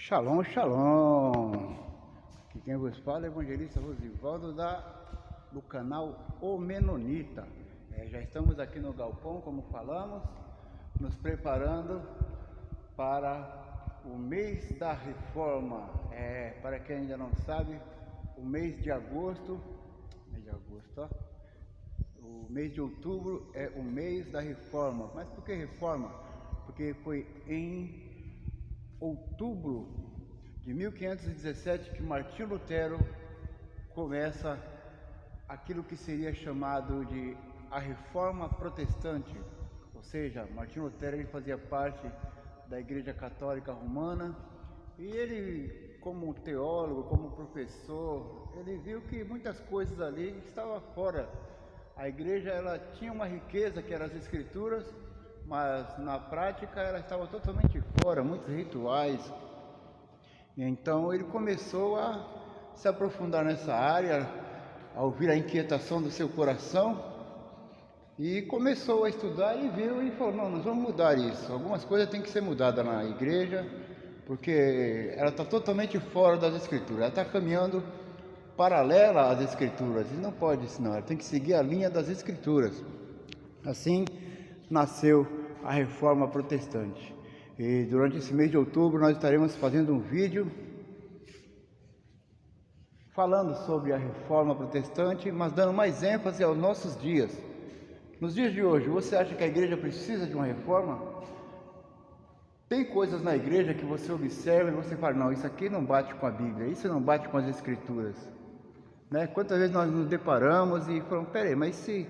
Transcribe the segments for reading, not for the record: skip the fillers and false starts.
Shalom, shalom. Aqui quem vos fala é o evangelista Rosivaldo do canal O Menonita. Já estamos aqui no galpão, como falamos, nos preparando para o mês da reforma. Para quem ainda não sabe, o mês de agosto, ó. O mês de outubro é o mês da reforma. Mas por que reforma? Porque foi em outubro de 1517 que Martinho Lutero começa aquilo que seria chamado de a Reforma Protestante. Ou seja, Martinho Lutero ele fazia parte da Igreja Católica Romana e ele, como teólogo, como professor, ele viu que muitas coisas ali estavam fora. A igreja ela tinha uma riqueza que eram as Escrituras, mas na prática ela estava totalmente fora, muitos rituais. E então ele começou a se aprofundar nessa área, a ouvir a inquietação do seu coração e começou a estudar e viu e falou: não, nós vamos mudar isso, algumas coisas têm que ser mudadas na igreja, porque ela está totalmente fora das Escrituras, ela está caminhando paralela às Escrituras, e não pode senão, ela tem que seguir a linha das Escrituras. Assim nasceu a Reforma Protestante. E durante esse mês de outubro nós estaremos fazendo um vídeo falando sobre a Reforma Protestante, mas dando mais ênfase aos nossos dias. Nos dias de hoje, você acha que a igreja precisa de uma reforma? Tem coisas na igreja que você observa e você fala: não, isso aqui não bate com a Bíblia, isso não bate com as Escrituras, né? Quantas vezes nós nos deparamos e falamos: peraí, mas se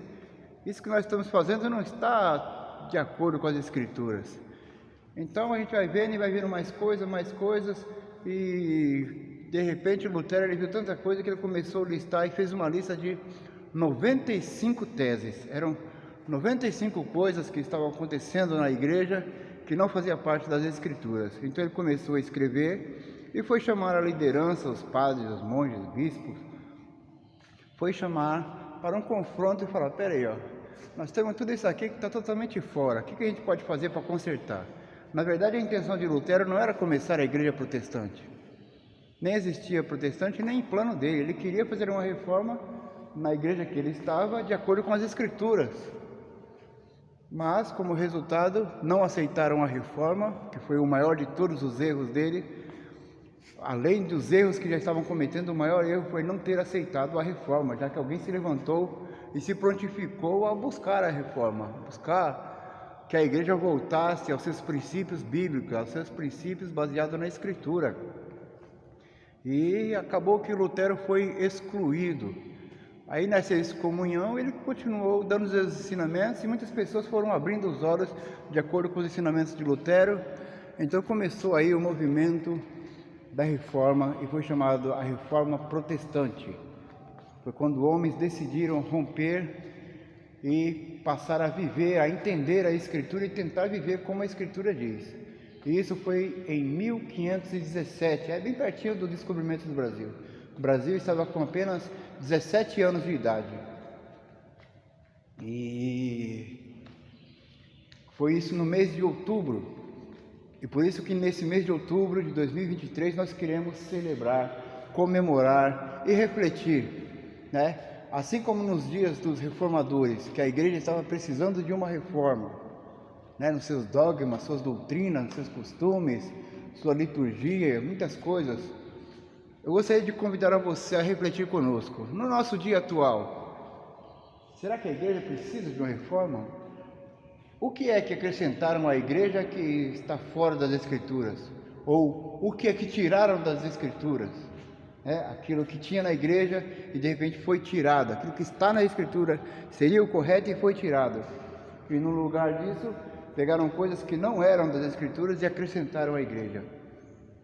isso que nós estamos fazendo não está de acordo com as Escrituras. Então a gente vai vendo e vai vendo mais coisas, e de repente Lutero ele viu tanta coisa que ele começou a listar e fez uma lista de 95 teses. Eram 95 coisas que estavam acontecendo na igreja que não fazia parte das Escrituras. Então ele começou a escrever e foi chamar a liderança, os padres, os monges, os bispos, foi chamar para um confronto e falar: peraí, ó, nós temos tudo isso aqui que está totalmente fora, o que a gente pode fazer para consertar? Na verdade, a intenção de Lutero não era começar a igreja protestante, nem existia protestante nem em plano dele. Ele queria fazer uma reforma na igreja que ele estava de acordo com as Escrituras, mas como resultado não aceitaram a reforma, que foi o maior de todos os erros dele. Além dos erros que já estavam cometendo, o maior erro foi não ter aceitado a reforma, já que alguém se levantou e se prontificou a buscar a reforma, buscar que a igreja voltasse aos seus princípios bíblicos, aos seus princípios baseados na Escritura. E acabou que Lutero foi excluído. Aí nessa excomunhão ele continuou dando os ensinamentos e muitas pessoas foram abrindo os olhos de acordo com os ensinamentos de Lutero. Então começou aí o movimento da reforma e foi chamado a Reforma Protestante. Foi quando homens decidiram romper e passar a viver, a entender a Escritura e tentar viver como a Escritura diz. E isso foi em 1517, bem pertinho do descobrimento do Brasil. O Brasil estava com apenas 17 anos de idade. E foi isso no mês de outubro. E por isso que nesse mês de outubro de 2023 nós queremos celebrar, comemorar e refletir, né? Assim como nos dias dos reformadores, que a igreja estava precisando de uma reforma, né? Nos seus dogmas, suas doutrinas, nos seus costumes, sua liturgia, muitas coisas. Eu gostaria de convidar a você a refletir conosco. No nosso dia atual, será que a igreja precisa de uma reforma? O que é que acrescentaram à igreja que está fora das Escrituras? Ou o que é que tiraram das Escrituras? Aquilo que tinha na igreja e de repente foi tirado. Aquilo que está na Escritura seria o correto e foi tirado. E no lugar disso, pegaram coisas que não eram das Escrituras e acrescentaram à igreja.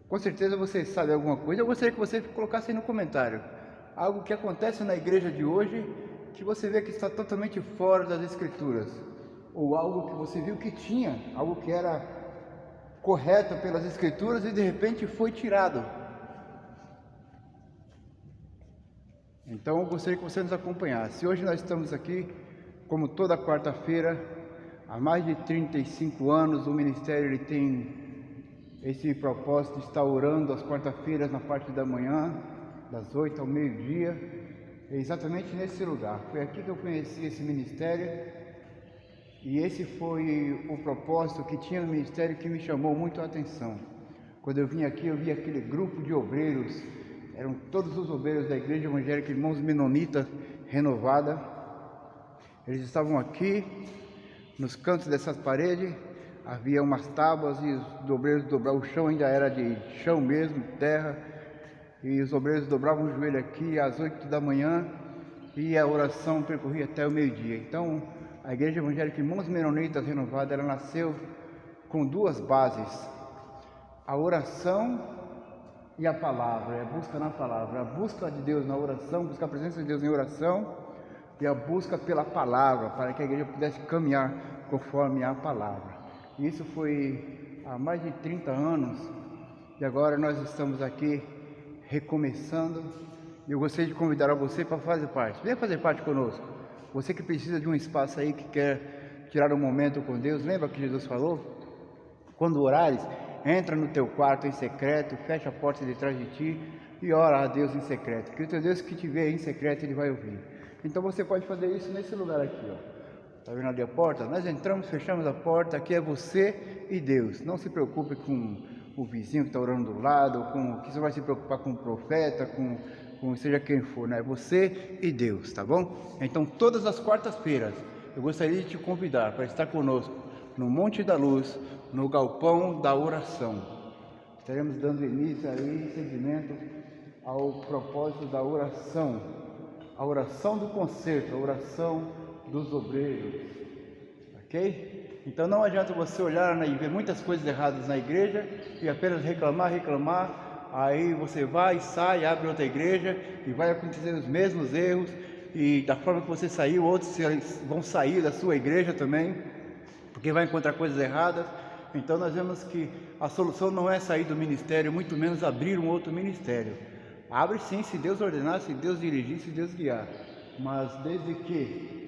Com certeza você sabe alguma coisa. Eu gostaria que você colocasse aí no comentário algo que acontece na igreja de hoje que você vê que está totalmente fora das Escrituras. Ou algo que você viu que tinha, algo que era correto pelas Escrituras e de repente foi tirado. Então eu gostaria que você nos acompanhasse. Hoje nós estamos aqui, como toda quarta-feira, há mais de 35 anos. O ministério ele tem esse propósito de estar orando às quarta-feiras na parte da manhã, das 8 ao meio-dia, é exatamente nesse lugar. Foi aqui que eu conheci esse ministério e esse foi o propósito que tinha no ministério que me chamou muito a atenção. Quando eu vim aqui, eu vi aquele grupo de obreiros, eram todos os obreiros da Igreja Evangélica Irmãos Menonitas Renovada. Eles estavam aqui, nos cantos dessas paredes, havia umas tábuas e os obreiros dobravam, o chão ainda era de chão mesmo, terra, e os obreiros dobravam o joelho aqui às 8 da manhã e a oração percorria até o meio-dia. Então, a Igreja Evangélica Irmãos Menonitas Renovada, ela nasceu com duas bases: a oração e a palavra, a busca na palavra, a busca de Deus na oração, buscar a presença de Deus em oração e a busca pela palavra, para que a igreja pudesse caminhar conforme a palavra. E isso foi há mais de 30 anos e agora nós estamos aqui recomeçando. E eu gostaria de convidar a você para fazer parte. Venha fazer parte conosco. Você que precisa de um espaço aí, que quer tirar um momento com Deus, lembra que Jesus falou? Quando orares, entra no teu quarto em secreto, fecha a porta de trás de ti e ora a Deus em secreto, que o teu Deus que te vê em secreto, Ele vai ouvir. Então você pode fazer isso nesse lugar aqui, ó. Está vendo ali a porta? Nós entramos, fechamos a porta, aqui é você e Deus. Não se preocupe com o vizinho que está orando do lado, com que você vai se preocupar com o profeta, com seja quem for, né? Você e Deus, tá bom? Então todas as quartas-feiras eu gostaria de te convidar para estar conosco no Monte da Luz, no Galpão da Oração. Estaremos dando início aí, seguimento ao propósito da oração, a oração do concerto, a oração dos obreiros, ok? Então não adianta você olhar e ver muitas coisas erradas na igreja e apenas reclamar, aí você vai, sai, abre outra igreja e vai acontecer os mesmos erros, e da forma que você saiu, outros vão sair da sua igreja também, porque vai encontrar coisas erradas. Então nós vemos que a solução não é sair do ministério, muito menos abrir um outro ministério. Abre sim, se Deus ordenar, se Deus dirigir, se Deus guiar, mas desde que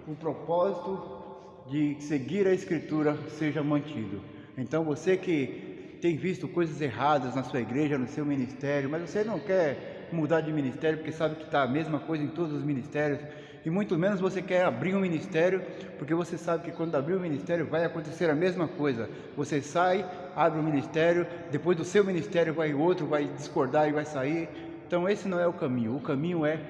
o propósito de seguir a Escritura seja mantido. Então você que tem visto coisas erradas na sua igreja, no seu ministério, mas você não quer mudar de ministério porque sabe que está a mesma coisa em todos os ministérios, e muito menos você quer abrir um ministério, porque você sabe que quando abrir o ministério vai acontecer a mesma coisa. Você sai, abre o ministério, depois do seu ministério vai outro, vai discordar e vai sair. Então esse não é o caminho é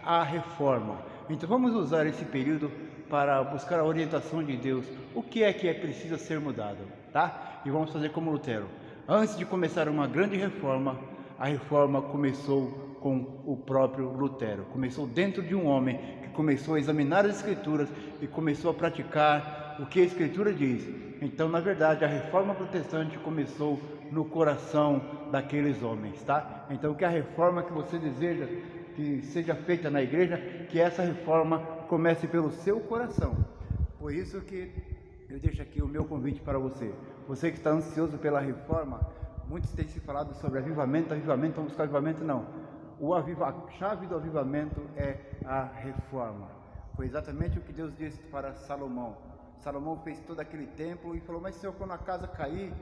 a reforma. Então vamos usar esse período para buscar a orientação de Deus. O que é preciso ser mudado, tá? E vamos fazer como Lutero. Antes de começar uma grande reforma, a reforma começou com o próprio Lutero. Começou dentro de um homem que começou a examinar as Escrituras e começou a praticar o que a Escritura diz. Então, na verdade, a reforma protestante começou no coração daqueles homens, tá? Então, que a reforma que você deseja que seja feita na igreja, que essa reforma comece pelo seu coração. Por isso que eu deixo aqui o meu convite para você. Você que está ansioso pela reforma, muitos têm se falado sobre avivamento, vamos buscar avivamento, não. A chave do avivamento é a reforma. Foi exatamente o que Deus disse para Salomão. Salomão fez todo aquele templo e falou: mas Senhor, quando a casa cair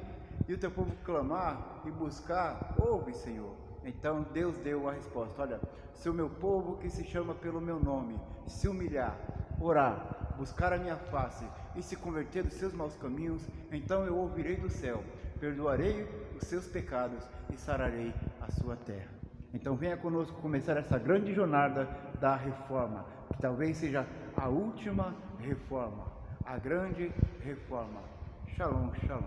e o teu povo clamar e buscar, ouve, Senhor. Então Deus deu a resposta: olha, se o meu povo que se chama pelo meu nome se humilhar, orar, buscar a minha face e se converter dos seus maus caminhos, então eu ouvirei do céu, perdoarei os seus pecados e sararei a sua terra. Então venha conosco começar essa grande jornada da reforma, que talvez seja a última reforma, a grande reforma. Shalom, shalom.